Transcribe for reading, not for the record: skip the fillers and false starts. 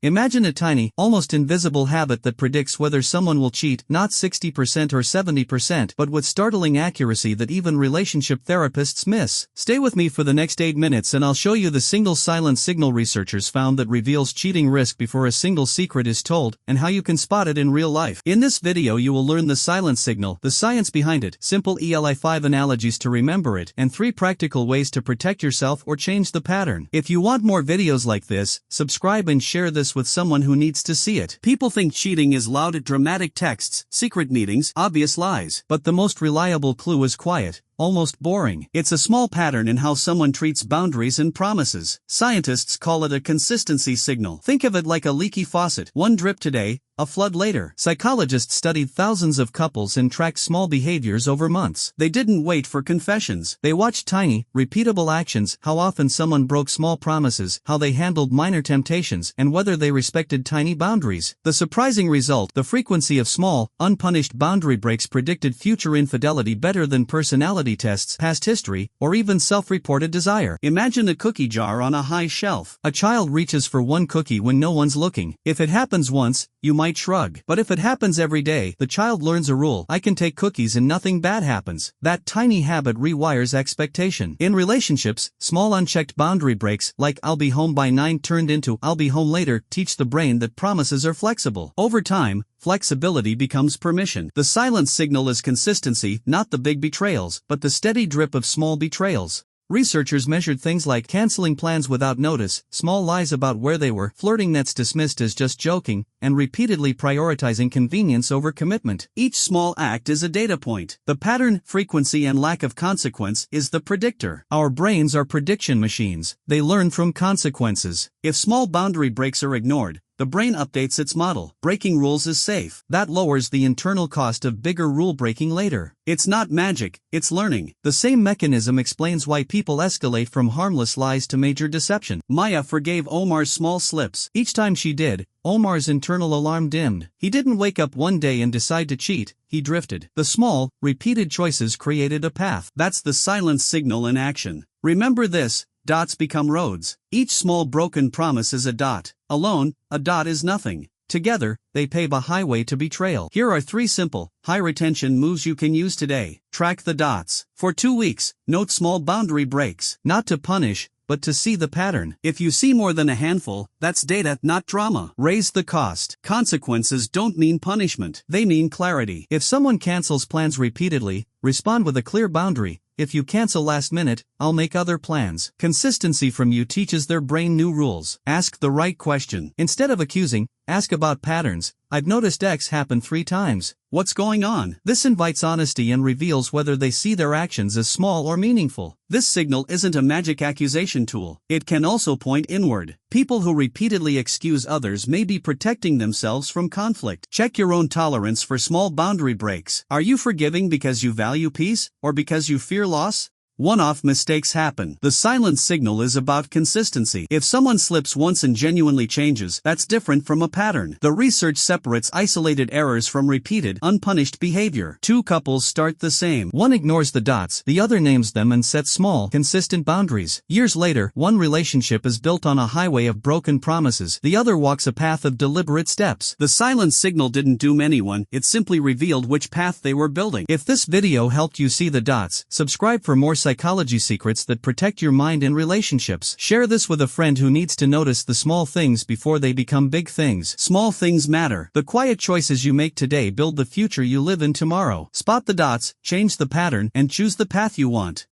Imagine a tiny, almost invisible habit that predicts whether someone will cheat, not 60% or 70%, but with startling accuracy that even relationship therapists miss. Stay with me for the next 8 minutes and I'll show you the single silent signal researchers found that reveals cheating risk before a single secret is told, and how you can spot it in real life. In this video you will learn the silent signal, the science behind it, simple ELI5 analogies to remember it, and 3 practical ways to protect yourself or change the pattern. If you want more videos like this, subscribe and share this with someone who needs to see it. People think cheating is loud, dramatic texts, secret meetings, obvious lies. But the most reliable clue is quiet, almost boring. It's a small pattern in how someone treats boundaries and promises. Scientists call it a consistency signal. Think of it like a leaky faucet. One drip today, a flood later. Psychologists studied thousands of couples and tracked small behaviors over months. They didn't wait for confessions. They watched tiny, repeatable actions, how often someone broke small promises, how they handled minor temptations, and whether they respected tiny boundaries. The surprising result, the frequency of small, unpunished boundary breaks predicted future infidelity better than personality tests, past history, or even self-reported desire. Imagine a cookie jar on a high shelf. A child reaches for one cookie when no one's looking. If it happens once, you might shrug. But if it happens every day, the child learns a rule: I can take cookies and nothing bad happens. That tiny habit rewires expectation. In relationships, small unchecked boundary breaks, like I'll be home by 9 turned into I'll be home later, teach the brain that promises are flexible. Over time, flexibility becomes permission. The silent signal is consistency, not the big betrayals, but the steady drip of small betrayals. Researchers measured things like canceling plans without notice, small lies about where they were, flirting that's dismissed as just joking, and repeatedly prioritizing convenience over commitment. Each small act is a data point. The pattern, frequency, and lack of consequence is the predictor. Our brains are prediction machines. They learn from consequences. If small boundary breaks are ignored, the brain updates its model. Breaking rules is safe. That lowers the internal cost of bigger rule breaking later. It's not magic, it's learning. The same mechanism explains why people escalate from harmless lies to major deception. Maya forgave Omar's small slips. Each time she did, Omar's internal alarm dimmed. He didn't wake up one day and decide to cheat, he drifted. The small, repeated choices created a path. That's the silent signal in action. Remember this: dots become roads. Each small broken promise is a dot. Alone, a dot is nothing. Together, they pave a highway to betrayal. Here are 3 simple, high-retention moves you can use today. Track the dots. For 2 weeks, note small boundary breaks. Not to punish, but to see the pattern. If you see more than a handful, that's data, not drama. Raise the cost. Consequences don't mean punishment. They mean clarity. If someone cancels plans repeatedly, respond with a clear boundary: if you cancel last minute, I'll make other plans. Consistency from you teaches their brain new rules. Ask the right question. Instead of accusing, ask about patterns. I've noticed X happen 3 times. What's going on? This invites honesty and reveals whether they see their actions as small or meaningful. This signal isn't a magic accusation tool. It can also point inward. People who repeatedly excuse others may be protecting themselves from conflict. Check your own tolerance for small boundary breaks. Are you forgiving because you value peace, or because you fear loss? One-off mistakes happen. The silent signal is about consistency. If someone slips once and genuinely changes, that's different from a pattern. The research separates isolated errors from repeated, unpunished behavior. 2 couples start the same. One ignores the dots, the other names them and sets small, consistent boundaries. Years later, one relationship is built on a highway of broken promises. The other walks a path of deliberate steps. The silent signal didn't doom anyone, it simply revealed which path they were building. If this video helped you see the dots, subscribe for more psychology secrets that protect your mind in relationships. Share this with a friend who needs to notice the small things before they become big things. Small things matter. The quiet choices you make today build the future you live in tomorrow. Spot the dots, change the pattern, and choose the path you want.